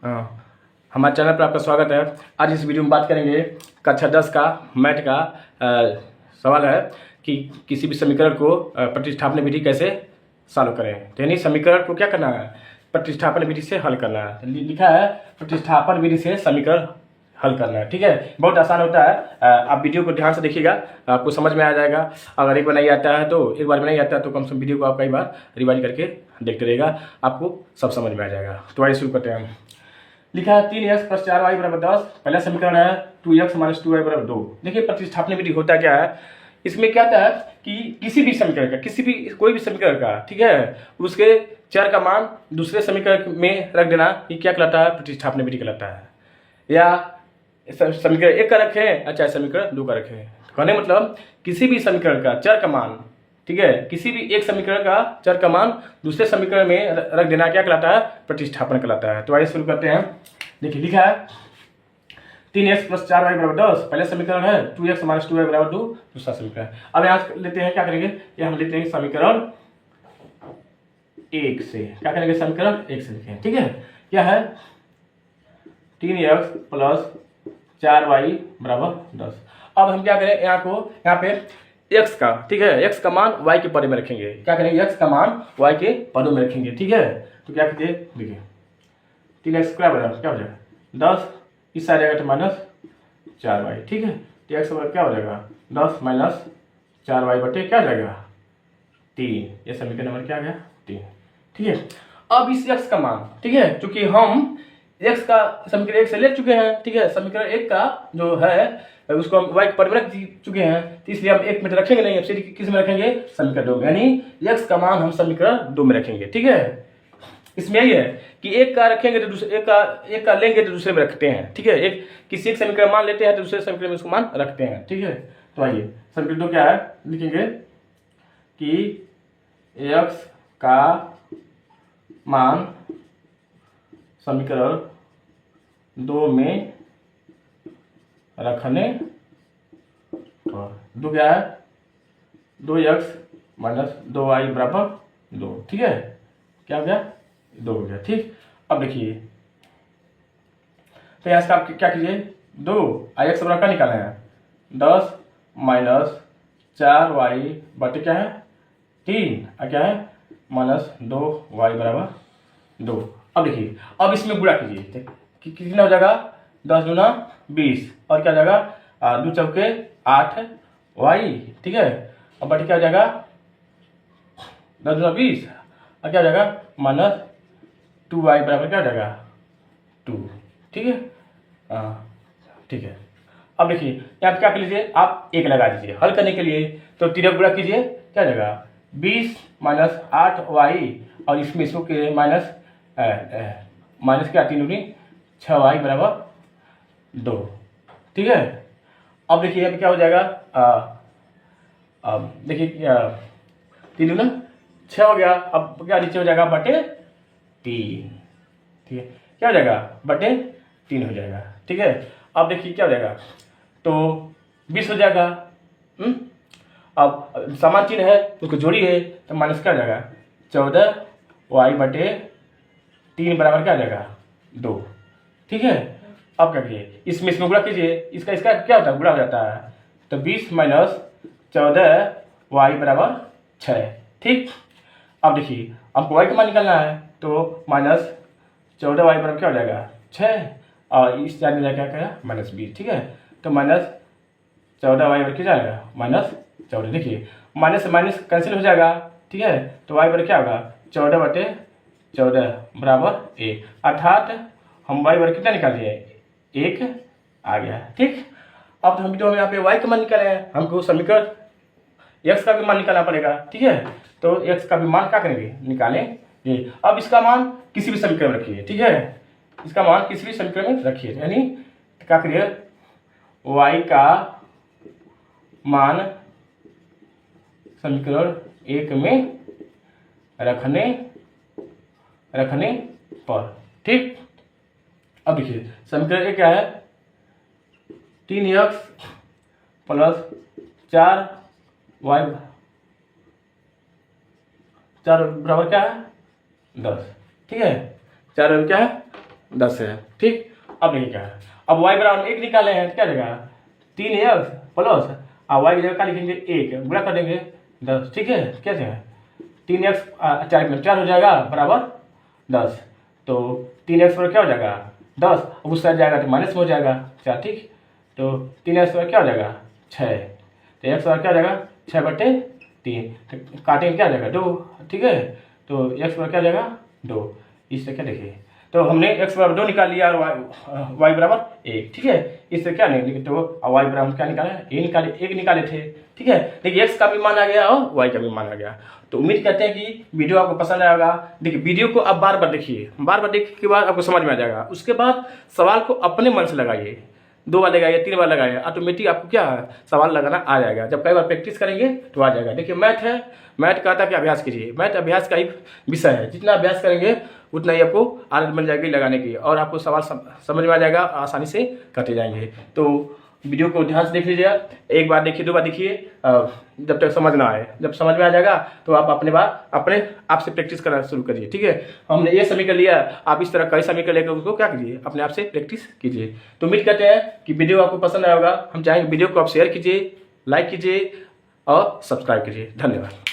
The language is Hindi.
हमारे चैनल पर आपका स्वागत है। आज इस वीडियो में बात करेंगे कक्षा 10 का मैथ का सवाल है कि किसी भी समीकरण को प्रतिस्थापन विधि कैसे सॉल्व करें। तो यानी समीकरण को क्या करना है, प्रतिस्थापन विधि से हल करना है। लिखा है प्रतिस्थापन विधि से समीकरण हल करना है। ठीक है, बहुत आसान होता है। आप वीडियो को ध्यान से देखिएगा, आपको समझ में आ जाएगा। अगर एक बार नहीं आता है तो एक बार में नहीं आता है तो कम से कम वीडियो को आप कई बार रिवाइज करके देखते रहेगा, आपको सब समझ में आ जाएगा। तो आइए शुरू करते हैं। लिखा है 3x + 4y = 10। पहला समीकरण है 2x - 2y = 2। देखिए प्रतिस्थापन विधि होता क्या है, इसमें क्या होता है कि किसी भी समीकरण का, कोई भी समीकरण का, ठीक है, उसके चर का मान दूसरे समीकरण में रख देना, ये क्या कहलाता है, प्रतिस्थापन विधि कहलाता है। या समीकरण 1 का रखें, चाहे समीकरण 2 का रखें। कहने मतलब किसी भी समीकरण का चर का मान, ठीक है, किसी भी एक समीकरण का चर का मान दूसरे समीकरण में रख देना क्या कहलाता है, प्रतिस्थापन कहलाता है। तो आइए शुरू करते हैं। देखिए लिखा है 3x + 4y = 10। पहले समीकरण है 2x - 2y = 2, दूसरा समीकरण। अब यहाँ लेते हैं, क्या करेंगे, ये हम लेते हैं समीकरण 1 से। क्या करेंगे, समीकरण 1 से लिखें। ठीक है, क्या है 3x + 4y = 10। अब हम क्या करें, यहाँ पे x का, ठीक है, x का मान y के पदों में रखेंगे। क्या करेंगे, x का मान y के पदों में रखेंगे। ठीक है, तो क्या कहते हैं, देखिए 3x क्या हो जाएगा 10, इस साइड आएगा तो -4y। ठीक है, तो x क्या हो जाएगा 10 - 4y बटे क्या हो जाएगा 3। ये समीकरण नंबर क्या आ गया 3। ठीक है, अब इस x का मान, ठीक है, चूंकि हम x का समीकरण 1 से ले चुके हैं, ठीक है, समीकरण 1 का जो है उसको हम y के पद में रख चुके हैं, तो इसलिए हम 1 में तो रखेंगे नहीं, अब सीधे किस में रखेंगे, समीकरण 2 में। यानी x का मान हम समीकरण 2 में रखेंगे। ठीक है, इसमें यही है कि एक का रखेंगे तो दूसरे एक का लेंगे तो दूसरे में रखते हैं। ठीक है, किसी एक समीकरण मान लेते हैं तो दूसरे समीकरण में उसको मान रखते हैं। ठीक है, तो आइए समीकरण 2 क्या है, लिखेंगे कि x का मान समीकरण 2 में रखने पर 2 क्या है 2x - 2y = 2। ठीक है, क्या हो गया 2 हो गया। ठीक, अब देखिए तो यहाँ से आप क्या कीजिए, 2 x बराबर क्या निकालना है 10 - 4y बटे क्या है 3, और क्या है -2y = 2। अब देखिए, अब इसमें गुणा कीजिए कि कितना हो जाएगा 10 दूना 20, और क्या हो जाएगा 2 चौके 8y। ठीक है, अब बटे क्या हो जाएगा 10 दूना 20, और क्या हो जाएगा -2y = क्या हो जाएगा 2। ठीक है, ठीक है। अब देखिए यहाँ पे क्या कर लीजिए, आप 1 लगा दीजिए हल करने के लिए। तो 3 गुणा कीजिए, क्या हो जाएगा 20 - 8y, और इसमें इसको के माइनस क्या 3 दूनी 6y = 2। ठीक है, अब देखिए अब क्या हो जाएगा, अब देखिए 3 दूना 6 हो गया। अब क्या नीचे हो जाएगा बटे 3। ठीक है, क्या हो जाएगा बटे 3 हो जाएगा। ठीक है, अब देखिए क्या हो जाएगा, तो 20 हो जाएगा। अब समान चिन्ह है उसको जोड़िए तो माइनस क्या हो जाएगा 14y बटे 3 बराबर क्या हो जाएगा 2। ठीक है, अब क्या कीजिए, इसमें गुणा कीजिए, इसका क्या होता है गुणा हो जाता है, तो 20 - 14y = 6। ठीक, अब देखिए आपको y का मान निकालना है, तो -14y = क्या हो जाएगा 6, और इस साइड में क्या क्या -20। ठीक है, तो -14y = क्या जाएगा -14। देखिए माइनस से माइनस कैंसिल हो जाएगा। ठीक है, तो y = क्या होगा 14 बटे 14 = 1, अर्थात हम y = कितना निकाल दिए 1 आ गया। ठीक, अब हम वीडियो में यहाँ पे y का मान निकाले हैं, हमको समीकरण x का भी मान निकालना पड़ेगा। ठीक है, तो x का भी मान क्या करेंगे निकालें ये। अब इसका मान किसी भी समीकरण में रखिए। ठीक है, इसका मान किसी भी समीकरण में रखिए, यानी क्या करिए y का मान समीकरण 1 में रखने पर। ठीक, अब देखिए समीकरण 1 क्या है 3x + 4y = क्या है 10। ठीक है, 4 क्या है 10 है। ठीक, अब देखिए क्या है, अब वाई बराबर 1 निकाले हैं तो क्या देगा 3x प्लस और वाई की जगह क्या लिखेंगे 1 गुणा कर देंगे 10। ठीक है, कैसे है 3x 4 हो जाएगा बराबर 10। तो 3x पर क्या हो जाएगा 10, अब उस साइड जाएगा तो माइनस में हो जाएगा 4। ठीक, तो 3x पर क्या हो जाएगा 6, तो x पर क्या हो जाएगा 6/3, तो काटेंगे क्या हो जाएगा 2। ठीक है, तो x पर क्या हो जाएगा 2। इससे क्या देखिए, तो हमने x बराबर 2 निकाल लिया और y बराबर 1। ठीक है, इससे क्या नहीं तो y बराबर क्या निकाला एक निकाले थे। ठीक है, देखिए x का भी मान आ गया और y का भी मान आ गया। तो उम्मीद करते हैं कि वीडियो आपको पसंद आएगा। देखिए वीडियो को आप बार बार देखिए, बार बार देखने के बाद आपको समझ में आ जाएगा। उसके बाद सवाल को अपने मन से लगाइए, 2 बार लगाइए 3 बार लगाइए, ऑटोमेटिक आपको क्या सवाल लगाना आ जाएगा। जब कई बार प्रैक्टिस करेंगे तो आ जाएगा। देखिए मैथ है, मैथ कहता है कि अभ्यास कीजिए, मैथ अभ्यास का एक विषय है। जितना अभ्यास करेंगे उतना ही आपको आदत बन जाएगी लगाने की और आपको सवाल समझ में आ जाएगा, आसानी से करते जाएंगे। तो वीडियो को ध्यान से देख लीजिएगा, एक बार देखिए 2 बार देखिए, जब तक समझ ना आए। जब समझ में आ जाएगा तो आप अपने आप से प्रैक्टिस करना शुरू करिए। ठीक है, हमने ये समीकरण लिया, आप इस तरह कई समीकरण लेकर उसको क्या कीजिए अपने आप से प्रैक्टिस कीजिए। तो उम्मीद करते हैं कि वीडियो आपको पसंद आएगा। हम चाहेंगे वीडियो को आप शेयर कीजिए, लाइक कीजिए और सब्सक्राइब कीजिए। धन्यवाद।